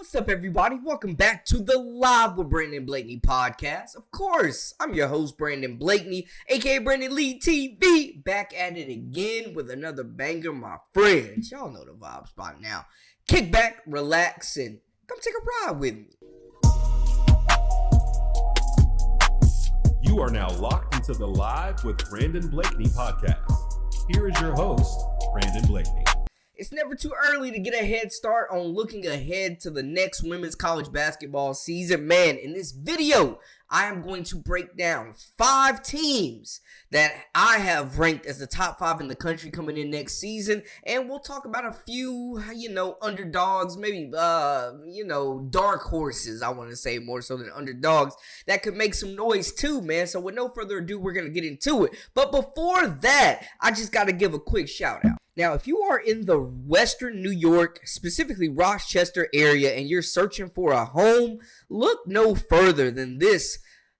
What's up, everybody? Welcome back to the Live with Brandon Blakeney podcast. Of course, I'm your host, Brandon Blakeney, aka Brandon Lee TV, back at it again with another banger, my friends. Y'all know the vibes by now. Kick back, relax, and come take a ride with me. You are now locked into the Live with Brandon Blakeney podcast. Here is your host, Brandon Blakeney. It's never too early to get a head start on looking ahead to the next women's college basketball season. Man, in this video, I am going to break down 5 teams that I have ranked as the top 5 in the country coming in next season. And we'll talk about a few, underdogs, maybe, dark horses, I want to say more so than underdogs, that could make some noise too, man. So with no further ado, we're going to get into it. But before that, I just got to give a quick shout out. Now, if you are in the Western New York, specifically Rochester area, and you're searching for a home, look no further than this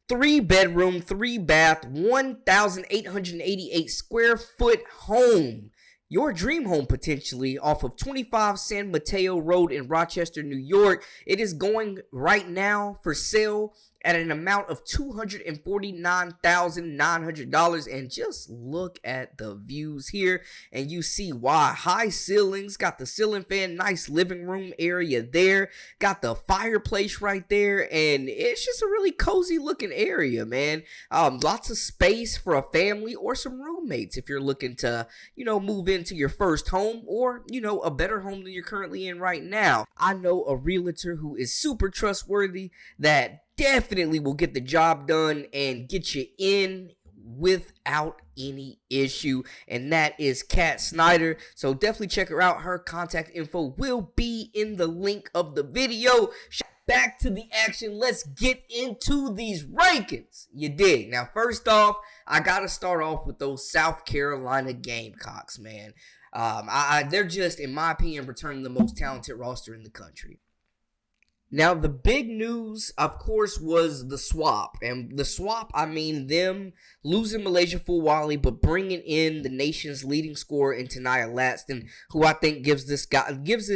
3-bedroom, 3-bath, 1,888 square foot home. Your dream home, potentially, off of 25 San Mateo Road in Rochester, New York. It is going right now for sale at an amount of $249,900, and just look at the views here and you see why. High ceilings, got the ceiling fan, nice living room area there, got the fireplace right there, and it's just a really cozy looking area, man. Lots of space for a family or some roommates if you're looking to, move into your first home or, a better home than you're currently in right now. I know a realtor who is super trustworthy that definitely will get the job done and get you in without any issue, and that is Kat Snyder. So definitely check her out. Her contact info will be in the link of the video. Back to the action. Let's get into these rankings. You dig? Now, first off, I gotta start off with those South Carolina Gamecocks, man. They're just, in my opinion, returning the most talented roster in the country. Now, the big news, of course, was the swap. And the swap, I mean them losing Malaysia Fulwali, but bringing in the nation's leading scorer in Taniyah Latston, who I think gives this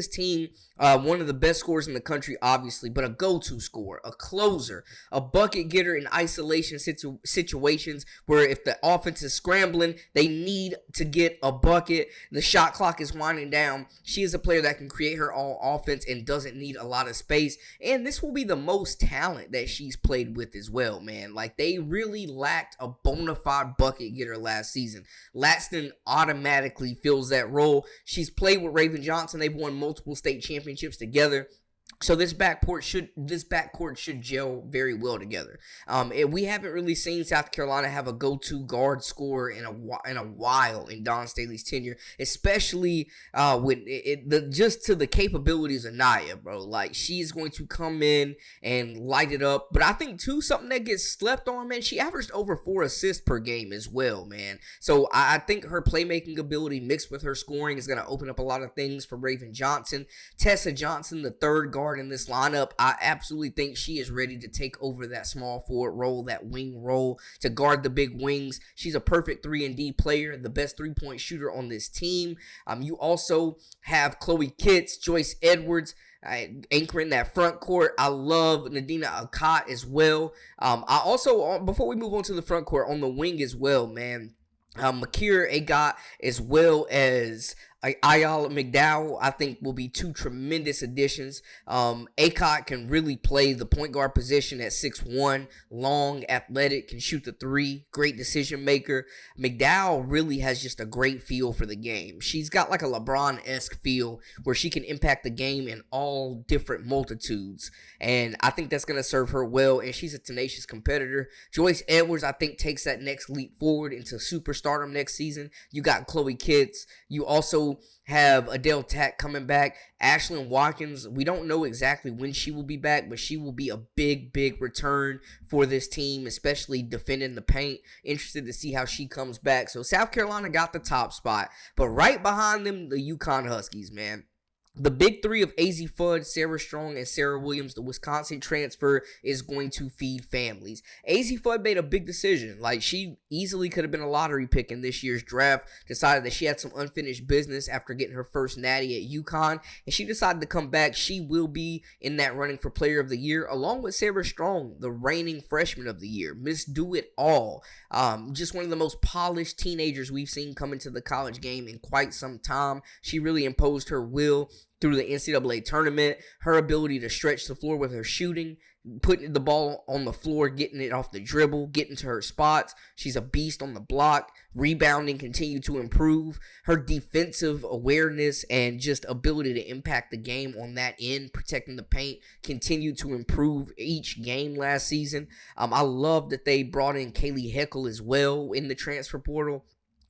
team one of the best scorers in the country, obviously, but a go-to scorer, a closer, a bucket getter in isolation situations where if the offense is scrambling, they need to get a bucket. The shot clock is winding down. She is a player that can create her own offense and doesn't need a lot of space. And this will be the most talent that she's played with as well, man. Like, they really lacked a bona fide bucket getter last season. Latston automatically fills that role. She's played with Raven Johnson. They've won multiple state championships together. So this backcourt should gel very well together. We haven't really seen South Carolina have a go-to guard scorer in a while in Dawn Staley's tenure, especially just to the capabilities of Nia, bro. Like, she's going to come in and light it up. But I think too, something that gets slept on, man, she averaged over 4 assists per game as well, man. So I think her playmaking ability mixed with her scoring is going to open up a lot of things for Raven Johnson. Tessa Johnson, the third guard in this lineup, I absolutely think she is ready to take over that small forward role, that wing role, to guard the big wings. She's a perfect 3-and-D player, the best three-point shooter on this team. You also have Chloe Kitts, Joyce Edwards, anchoring that front court. I love Nadina Akat as well. I also, before we move on to the front court, on the wing as well, man, Makira Agat as well as Ayala McDowell, I think, will be 2 tremendous additions. Akot can really play the point guard position at 6'1", long, athletic, can shoot the 3, great decision maker. McDowell really has just a great feel for the game. She's got like a LeBron-esque feel where she can impact the game in all different multitudes, and I think that's going to serve her well, and she's a tenacious competitor. Joyce Edwards, I think, takes that next leap forward into superstardom next season. You got Chloe Kitts. You also have Adele Tack coming back. Ashlyn Watkins, we don't know exactly when she will be back, but she will be a big return for this team, especially defending the paint. Interested to see how she comes back. So South Carolina got the top spot, but right behind them, the Uconn Huskies, man. The big three of AZ Fudd, Sarah Strong, and Sarah Williams, the Wisconsin transfer, is going to feed families. AZ Fudd made a big decision. Like, she easily could have been a lottery pick in this year's draft, decided that she had some unfinished business after getting her first natty at Uconn, and she decided to come back. She will be in that running for Player of the Year, along with Sarah Strong, the reigning Freshman of the Year. Miss Do It All. Just one of the most polished teenagers we've seen come into the college game in quite some time. She really imposed her will through the NCAA tournament. Her ability to stretch the floor with her shooting, putting the ball on the floor, getting it off the dribble, getting to her spots. She's a beast on the block. Rebounding continued to improve. Her defensive awareness and just ability to impact the game on that end, protecting the paint, continued to improve each game last season. I love that they brought in Kaylee Heckle as well in the transfer portal.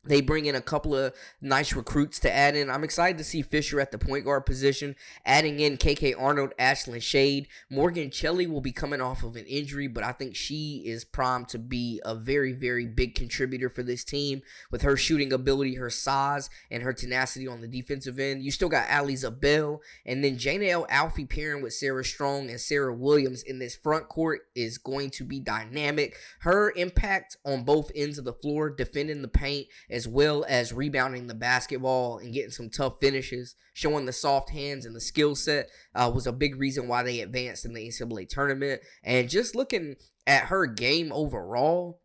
They bring in a couple of nice recruits to add in. I'm excited to see Fisher at the point guard position, adding in KK Arnold, Ashlyn Shade. Morgan Shelley will be coming off of an injury, but I think she is primed to be a very, very big contributor for this team with her shooting ability, her size, and her tenacity on the defensive end. You still got Ali Zabel, and then Jana L. Alfie pairing with Sarah Strong and Sarah Williams in this front court is going to be dynamic. Her impact on both ends of the floor, defending the paint, as well as rebounding the basketball and getting some tough finishes, showing the soft hands and the skill set, was a big reason why they advanced in the NCAA tournament. And just looking at her game overall,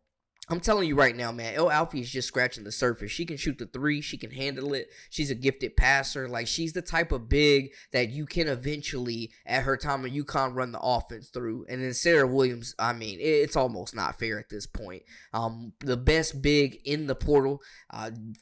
I'm telling you right now, man, El Alfie is just scratching the surface. She can shoot the three. She can handle it. She's a gifted passer. Like, she's the type of big that you can eventually, at her time at UConn, run the offense through. And then Sarah Williams, I mean, it's almost not fair at this point. The best big in the portal,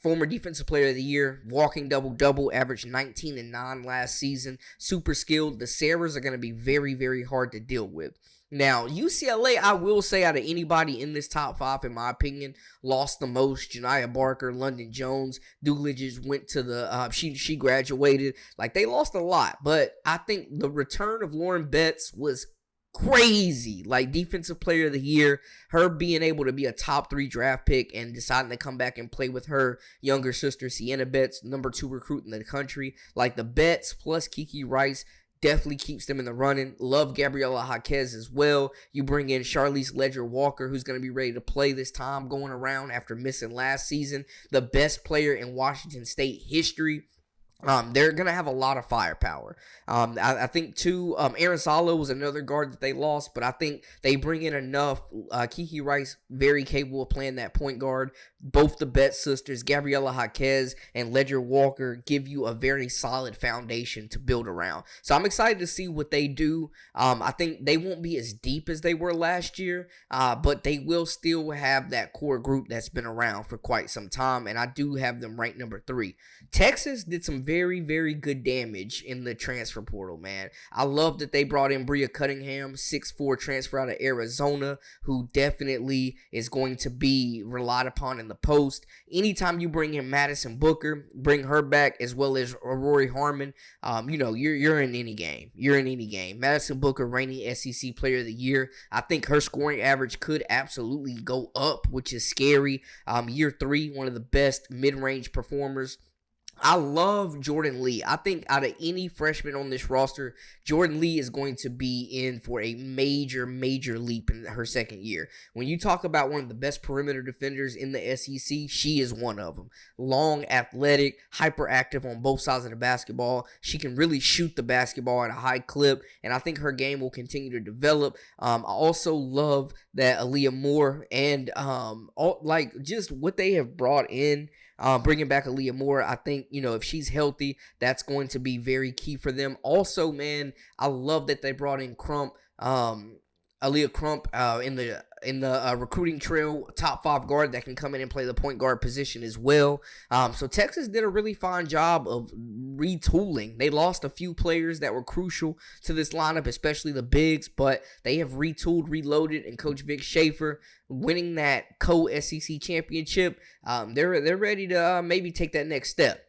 former Defensive Player of the Year, walking double-double, averaged 19 and 9 last season. Super skilled. The Sarahs are going to be very, very hard to deal with. Now, UCLA, I will say, out of anybody in this top 5, in my opinion, lost the most. Janiah Barker, London Jones, Doolittle just went to the, she graduated. Like, they lost a lot, but I think the return of Lauren Betts was crazy. Like, Defensive Player of the Year, her being able to be a top 3 draft pick and deciding to come back and play with her younger sister, Sienna Betts, number 2 recruit in the country. Like, the Betts plus Kiki Rice definitely keeps them in the running. Love Gabriela Jaquez as well. You bring in Charlize Ledger-Walker, who's going to be ready to play this time, going around after missing last season. The best player in Washington State history. They're going to have a lot of firepower. I think, too, Aaron Salo was another guard that they lost, but I think they bring in enough. Kiki Rice, very capable of playing that point guard. Both the Betts sisters, Gabriela Jaquez and Ledger Walker, give you a very solid foundation to build around. So I'm excited to see what they do. I think they won't be as deep as they were last year, but they will still have that core group that's been around for quite some time, and I do have them ranked number 3. Texas did some very, very good damage in the transfer portal, man. I love that they brought in Bria Cunningham, 6'4" transfer out of Arizona, who definitely is going to be relied upon in the post. Anytime you bring in Madison Booker, bring her back, as well as Rory Harmon, you're in any game. You're in any game. Madison Booker, reigning SEC Player of the Year. I think her scoring average could absolutely go up, which is scary. Year 3, one of the best mid-range performers. I love Jordan Lee. I think out of any freshman on this roster, Jordan Lee is going to be in for a major, major leap in her second year. When you talk about one of the best perimeter defenders in the SEC, she is one of them. Long, athletic, hyperactive on both sides of the basketball. She can really shoot the basketball at a high clip, and I think her game will continue to develop. I also love that Aaliyah Moore and just what they have brought in. Bringing back Aaliyah Moore, I think, if she's healthy, that's going to be very key for them. Also, man, I love that they brought in Crump, Aaliyah Crump, in the recruiting trail, top 5 guard that can come in and play the point guard position as well. So Texas did a really fine job of retooling. They lost a few players that were crucial to this lineup, especially the bigs, but they have retooled, reloaded, and Coach Vic Schaefer winning that co-SEC championship. They're ready to maybe take that next step.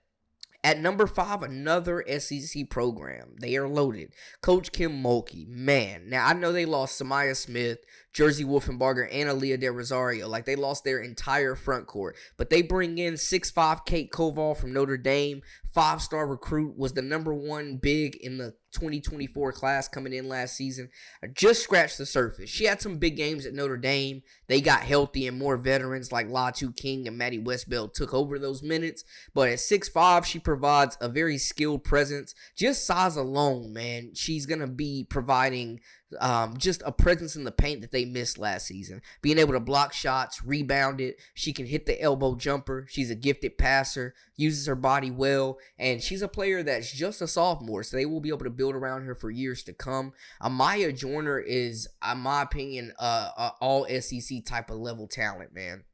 At number 5, another SEC program. They are loaded. Coach Kim Mulkey. Man, now I know they lost Samaya Smith, Jersey Wolfenbarger, and Aaliyah De Rosario. Like, they lost their entire front court. But they bring in 6'5" Kate Koval from Notre Dame. 5-star recruit, was the number 1 big in the 2024 class coming in last season. I just scratched the surface. She had some big games at Notre Dame. They got healthy and more veterans like Latu King and Maddie Westbeld took over those minutes. But at 6'5", she provides a very skilled presence. Just size alone, man, she's going to be providing just a presence in the paint that they missed last season. Being able to block shots, rebound it. She can hit the elbow jumper. She's a gifted passer, uses her body well, and she's a player that's just a sophomore, so they will be able to build around her for years to come. Amaya Joyner is, in my opinion, all SEC type of level talent, man.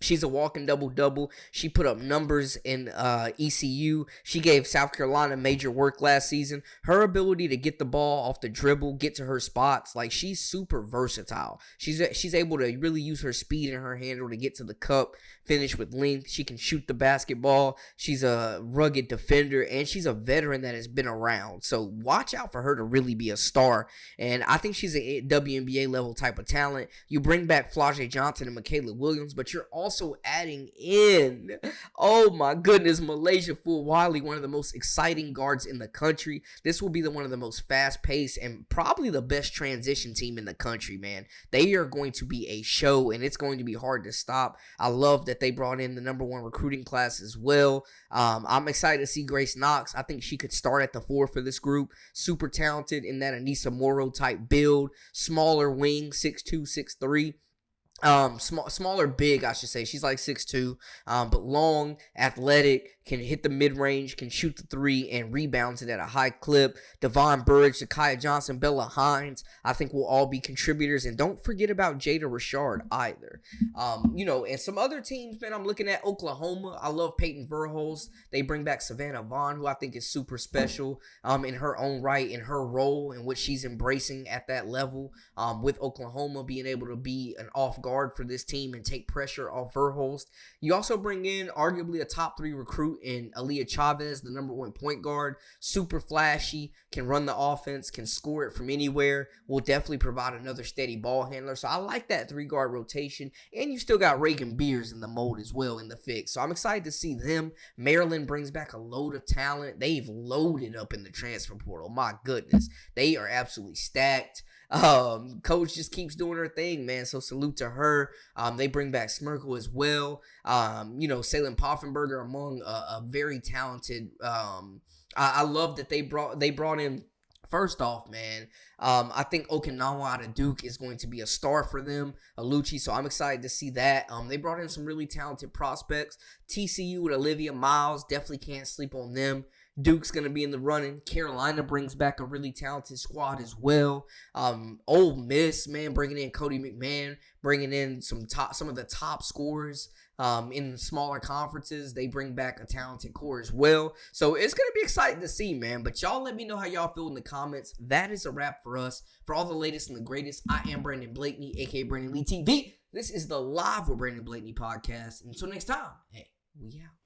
She's a walking double-double. She put up numbers in ECU. She gave South Carolina major work last season. Her ability to get the ball off the dribble, get to her spots, like, she's super versatile. She's able to really use her speed and her handle to get to the cup, finish with length. She can shoot the basketball. She's a rugged defender, and she's a veteran that has been around. So watch out for her to really be a star. And I think she's a WNBA level type of talent. You bring back Flau'jae Johnson and Michaela Williams, but you're also adding in, oh my goodness, Malaysia Fulwiley, one of the most exciting guards in the country. This will be one of the most fast-paced and probably the best transition team in the country, man. They are going to be a show, and it's going to be hard to stop. I love that they brought in the number 1 recruiting class as well. I'm excited to see Grace Knox. I think she could start at the 4 for this group. Super talented in that Anissa Morrow type build. Smaller wing, 6'2", 6'3". Smaller big, I should say. She's like 6'2", but long, athletic, can hit the mid-range, can shoot the 3, and rebounds it at a high clip. Devon Burridge, Zakiya Johnson, Bella Hines, I think will all be contributors. And don't forget about Jada Richard either. And some other teams, man, I'm looking at Oklahoma. I love Peyton Verhulst. They bring back Savannah Vaughn, who I think is super special in her own right, in her role, in which she's embracing at that level. With Oklahoma being able to be an off guard for this team and take pressure off Verhulst. You also bring in arguably a top 3 recruit in Aaliyah Chavez, the number 1 point guard. Super flashy, can run the offense, can score it from anywhere. Will definitely provide another steady ball handler. So I like that 3-guard rotation. And you still got Reagan Beers in the mold as well in the fix. So I'm excited to see them. Maryland brings back a load of talent. They've loaded up in the transfer portal. My goodness. They are absolutely stacked. Coach just keeps doing her thing, man. So salute to her. They bring back Smirkle as well. Salem Poffenberger among a very talented. I love that they brought in. First off, man, I think Okinawa out of Duke is going to be a star for them, Aluchi, so I'm excited to see that. They brought in some really talented prospects. TCU with Olivia Miles, definitely can't sleep on them. Duke's going to be in the running. Carolina brings back a really talented squad as well. Ole Miss, man, bringing in Cody McMahon, bringing in some of the top scorers in smaller conferences. They bring back a talented core as well. So it's going to be exciting to see, man. But y'all let me know how y'all feel in the comments. That is a wrap for us. For all the latest and the greatest, I am Brandon Blakeney, a.k.a. Brandon Lee TV. This is the Live with Brandon Blakeney podcast. Until next time, hey, we out.